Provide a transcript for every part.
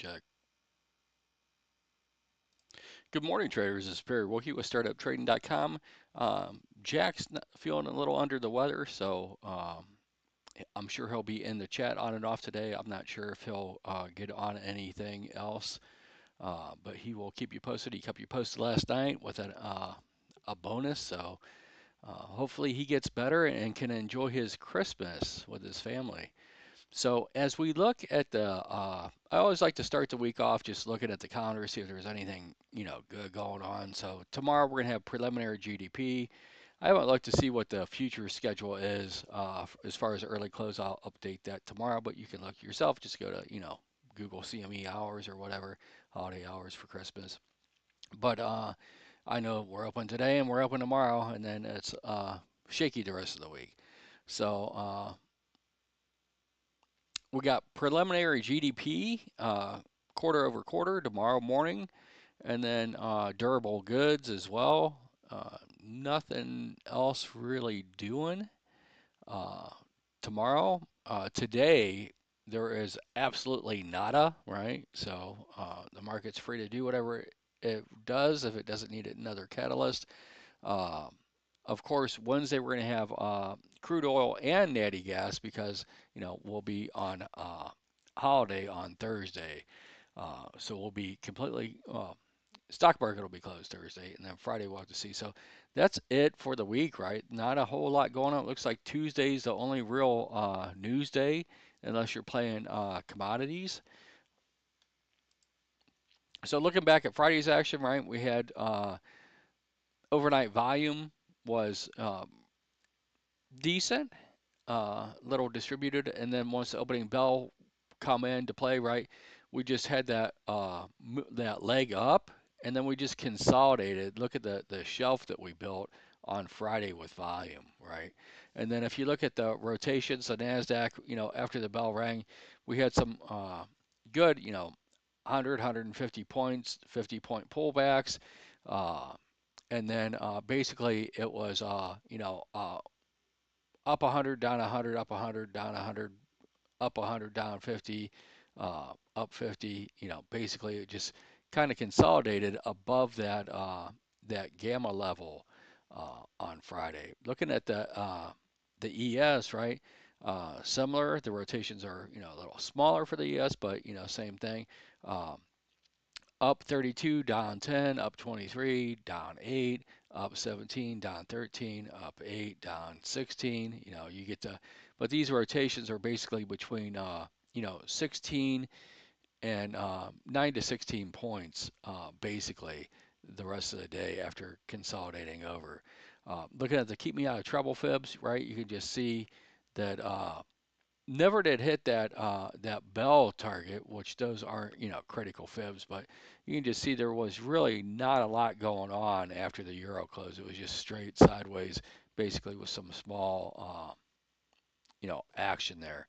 Check. Good morning, traders. This is Perry Wilkie with StartupTrading.com. Jack's feeling a little under the weather, so I'm sure he'll be in the chat on and off today. I'm not sure if he'll get on anything else, but he will keep you posted. He kept you posted last night with a bonus, so hopefully he gets better and can enjoy his Christmas with his family. So as we look at I always like to start the week off just looking at the calendar, see if there's anything, good going on. So tomorrow we're gonna have preliminary GDP. I haven't looked to see what the future schedule is as far as early close. I'll update that tomorrow, but you can look yourself. Just go to, Google CME hours or whatever, holiday hours for Christmas. But I know we're open today and we're open tomorrow, and then it's shaky the rest of the week. So we got preliminary GDP quarter over quarter tomorrow morning, and then durable goods as well. Nothing else really doing uh, tomorrow. Today, there is absolutely nada, right? So the market's free to do whatever it does if it doesn't need another catalyst. Uh, of course, Wednesday we're going to have crude oil and natty gas because we'll be on holiday on Thursday, so we'll be completely stock market will be closed Thursday, and then Friday we'll have to see. So that's it for the week, right? Not a whole lot going on. It looks like Tuesday's the only real news day, unless you're playing commodities. So looking back at Friday's action, right? We had overnight volume was decent, little distributed, and then once the opening bell come into play, right, we just had that leg up, and then we just consolidated. Look at the shelf that we built on Friday with volume, right? And then if you look at the rotations, the Nasdaq, after the bell rang, we had some good, 100, 150 points, 50-point pullbacks. Uh, and then basically it was up 100, down 100, up 100, down 100, up 100, down 50, up 50. Basically it just kind of consolidated above that gamma level on Friday. Looking at the ES, right? Similar. The rotations are a little smaller for the ES, but same thing. Um, Up 32, down 10, up 23, down 8, up 17, down 13, up 8, down 16. You get to, but these rotations are basically between, 16 and 9 to 16 points, basically, the rest of the day after consolidating over. Looking at the keep me out of trouble fibs, right? You can just see that never did hit that bell target, which those aren't critical fibs, but you can just see there was really not a lot going on after the euro close. It was just straight sideways, basically with some small action there.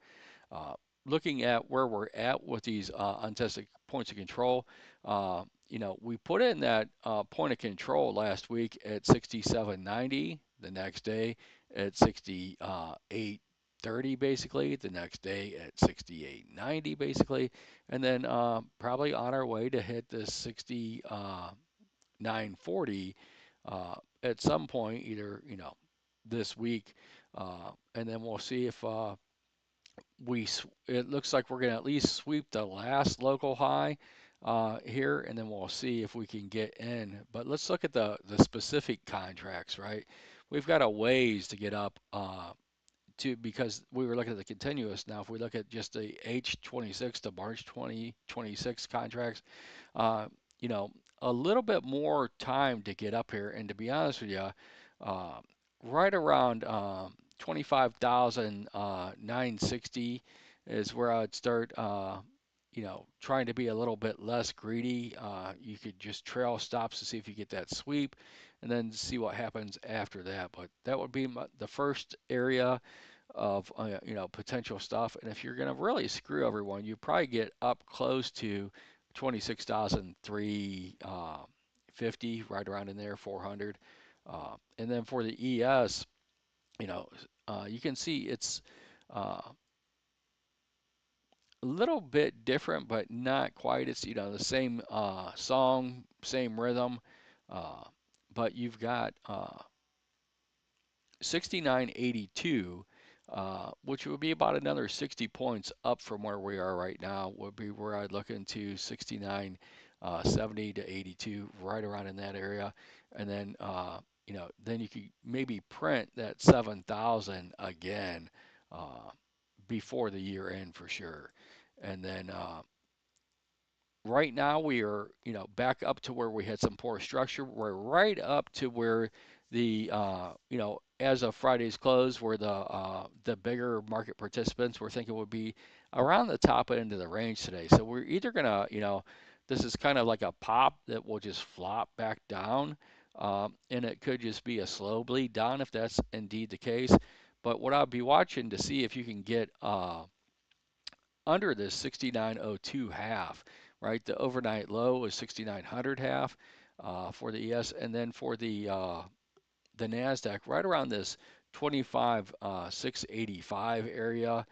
Uh, Looking at where we're at with these untested points of control, we put in that point of control last week at 67.90. The next day at 68.30 basically. The next day at 68.90 basically, and then probably on our way to hit the 69.40 at some point, either this week, and then we'll see if it looks like we're going to at least sweep the last local high here, and then we'll see if we can get in. But let's look at the specific contracts, right? We've got a ways to get up to because we were looking at the continuous. Now, if we look at just the H26 to March 2026 contracts, uh, you know, a little bit more time to get up here. And to be honest with you, uh, right around 25,960 is where I'd start, trying to be a little bit less greedy. You could just trail stops to see if you get that sweep and then see what happens after that. But that would be the first area of potential stuff. And if you're going to really screw everyone, you probably get up close to 26,350, right around in there, 400. And then for the ES, you know, you can see it's uh, a little bit different, but not quite. It's, you know, the same song, same rhythm, uh, but you've got 69.82, which would be about another 60 points up from where we are right now, would be where I'd look into 69, 70 to 82, right around in that area. And then, you know, then you could maybe print that 7,000 again before the year end for sure. And then right now we are, you know, back up to where we had some poor structure. We're right up to where the, you know, as of Friday's close, where the bigger market participants were thinking would be around the top end of the range today. So we're either gonna, you know, this is kind of like a pop that will just flop back down, and it could just be a slow bleed down if that's indeed the case. But what I'll be watching to see if you can get under this 69.02 half, right? The overnight low is 6900 half for the ES, and then for the Nasdaq, right around this 25 685 area,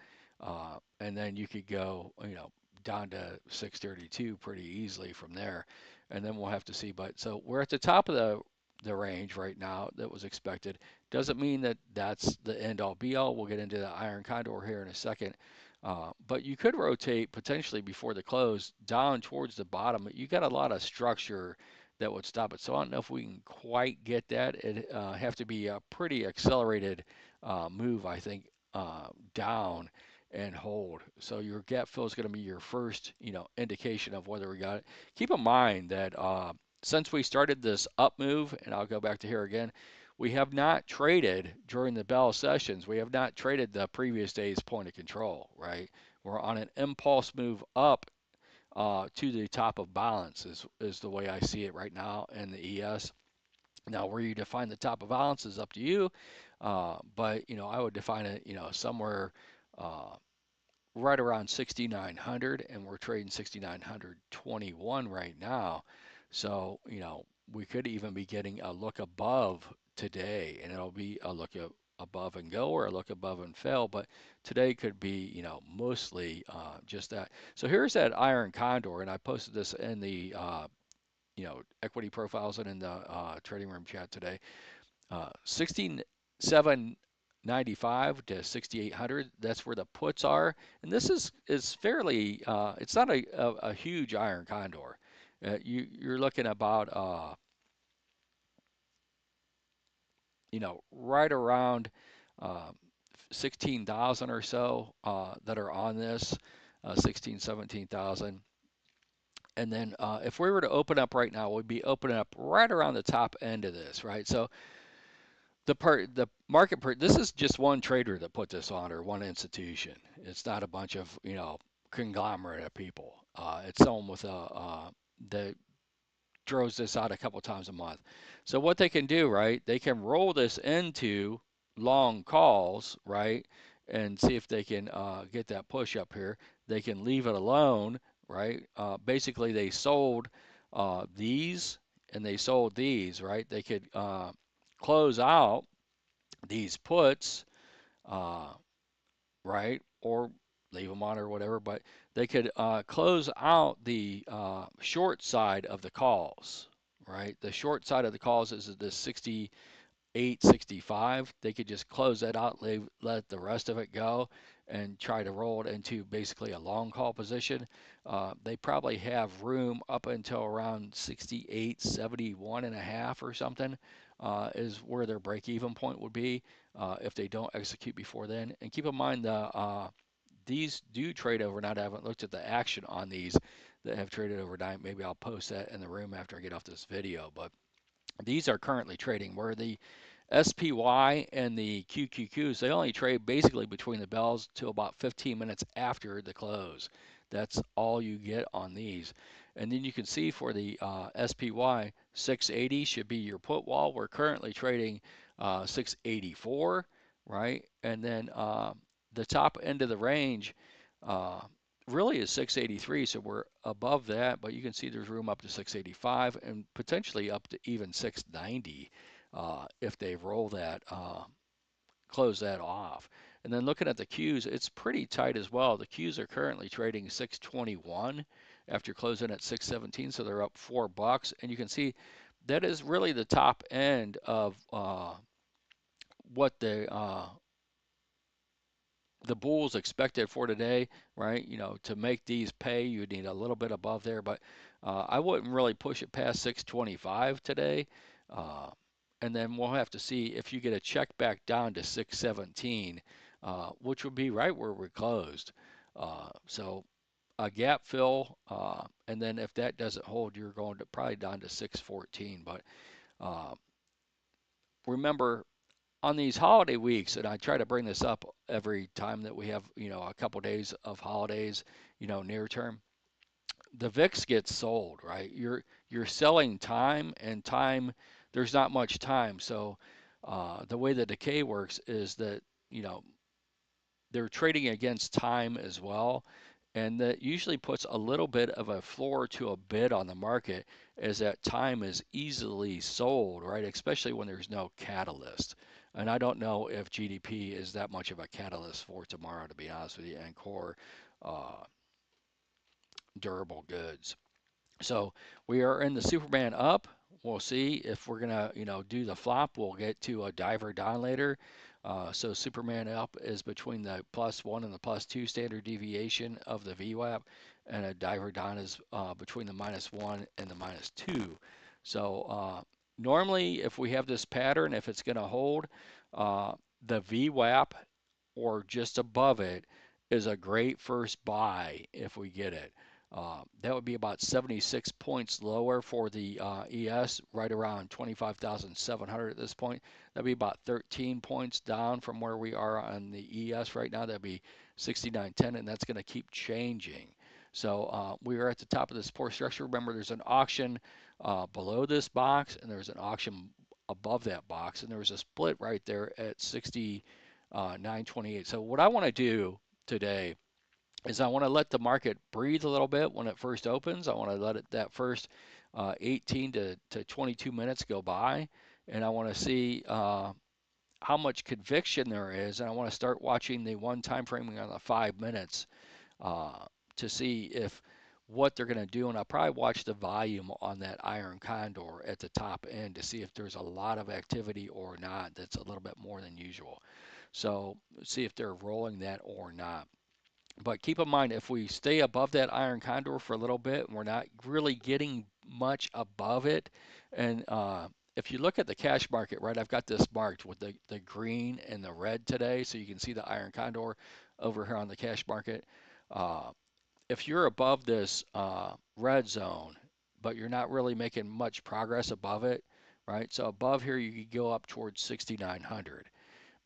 and then you could go, you know, down to 632 pretty easily from there, and then we'll have to see. But so we're at the top of the range right now that was expected. Doesn't mean that that's the end all be all. We'll get into the Iron Condor here in a second. But you could rotate potentially before the close down towards the bottom. You got a lot of structure that would stop it. So I don't know if we can quite get that. It have to be a pretty accelerated move, I think, down and hold. So your gap fill is going to be your first, you know, indication of whether we got it. Keep in mind that since we started this up move, and I'll go back to here again, we have not traded during the bell sessions. We have not traded the previous day's point of control, right? We're on an impulse move up to the top of balance is the way I see it right now in the ES. Now, where you define the top of balance is up to you, but you know I would define it, you know, somewhere uh, right around 6,900, and we're trading 6,921 right now. So, you know, we could even be getting a look above today, and it'll be a look above and go or a look above and fail. But today could be, you know, mostly just that. So here's that Iron Condor, and I posted this in the, you know, equity profiles and in the trading room chat today. 16,795 to 6,800. That's where the puts are, and this is fairly. It's not a huge Iron Condor. You're looking about you know, right around uh, 16,000 or so that are on this, 16, 17,000. And then if we were to open up right now, we'd be opening up right around the top end of this, right? So the market this is just one trader that put this on, or one institution. It's not a bunch of, you know, conglomerate of people. It's someone with that throws this out a couple times a month. So what they can do, right? They can roll this into long calls, right? And see if they can get that push up here. They can leave it alone, right? Basically, they sold these and they sold these, right? They could close out these puts, uh, right, or leave them on or whatever, but they could close out the short side of the calls, right? The short side of the calls is the 68, 65. They could just close that out, let the rest of it go, and try to roll it into basically a long call position. They probably have room up until around 68, 71 and a half or something is where their break-even point would be if they don't execute before then. And keep in mind these do trade overnight. I haven't looked at the action on these that have traded overnight. Maybe I'll post that in the room after I get off this video. But these are currently trading where the SPY and the QQQs, they only trade basically between the bells to about 15 minutes after the close. That's all you get on these. And then you can see for the SPY, 680 should be your put wall. We're currently trading 684, right? And then the top end of the range uh, really is 683, so we're above that, but you can see there's room up to 685 and potentially up to even 690 if they roll that close that off. And then looking at the Qs, it's pretty tight as well. The Qs are currently trading 621 after closing at 617, so they're up $4. And you can see that is really the top end of what the bulls expected for today, right? You know, to make these pay, you need a little bit above there, but I wouldn't really push it past 625 today. Uh, and then we'll have to see if you get a check back down to 617, which would be right where we closed. So a gap fill, and then if that doesn't hold, you're going to probably down to 614. But uh, remember, on these holiday weeks, and I try to bring this up every time that we have, you know, a couple days of holidays, you know, near term, the VIX gets sold, right? You're selling time, and time, there's not much time. So the way the decay works is that, you know, they're trading against time as well. And that usually puts a little bit of a floor to a bid on the market as that time is easily sold, right? Especially when there's no catalyst. And I don't know if GDP is that much of a catalyst for tomorrow, to be honest with you, and core uh, durable goods. So we are in the Superman up. We'll see if we're gonna, you know, do the flop. We'll get to a diver down later. So Superman up is between the +1 and the +2 standard deviation of the VWAP, and a diver down is between the -1 and the -2. So normally, if we have this pattern, if it's gonna hold, the VWAP or just above it is a great first buy if we get it. That would be about 76 points lower for the ES, right around 25,700 at this point. That'd be about 13 points down from where we are on the ES right now. That'd be 69.10, and that's going to keep changing. So we are at the top of the support structure. Remember, there's an auction below this box, and there's an auction above that box, and there was a split right there at 69.28. So what I want to do today is I want to let the market breathe a little bit when it first opens. I want to let it that first 18 to 22 minutes go by, and I want to see how much conviction there is, and I want to start watching the one time framing on the 5 minutes to see if what they're going to do, and I'll probably watch the volume on that Iron Condor at the top end to see if there's a lot of activity or not that's a little bit more than usual. So see if they're rolling that or not. But keep in mind, if we stay above that Iron Condor for a little bit, and we're not really getting much above it, and if you look at the cash market, right, I've got this marked with the green and the red today, so you can see the Iron Condor over here on the cash market. If you're above this red zone, but you're not really making much progress above it, right? So above here, you could go up towards 6,900.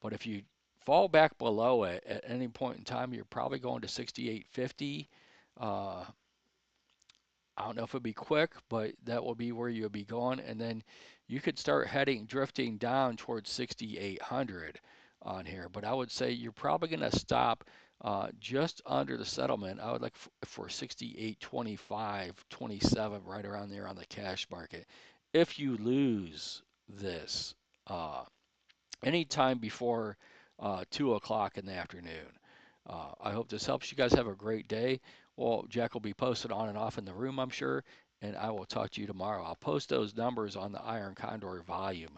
But if you fall back below it at any point in time, you're probably going to 68.50. Uh, I don't know if it'll be quick, but that will be where you'll be going. And then you could start drifting down towards 6,800 on here. But I would say you're probably going to stop just under the settlement. I would like for 68.25, 27, right around there on the cash market. If you lose this, anytime before 2 o'clock in the afternoon. I hope this helps. You guys have a great day. Well, Jack will be posted on and off in the room, I'm sure, and I will talk to you tomorrow. I'll post those numbers on the Iron Condor volume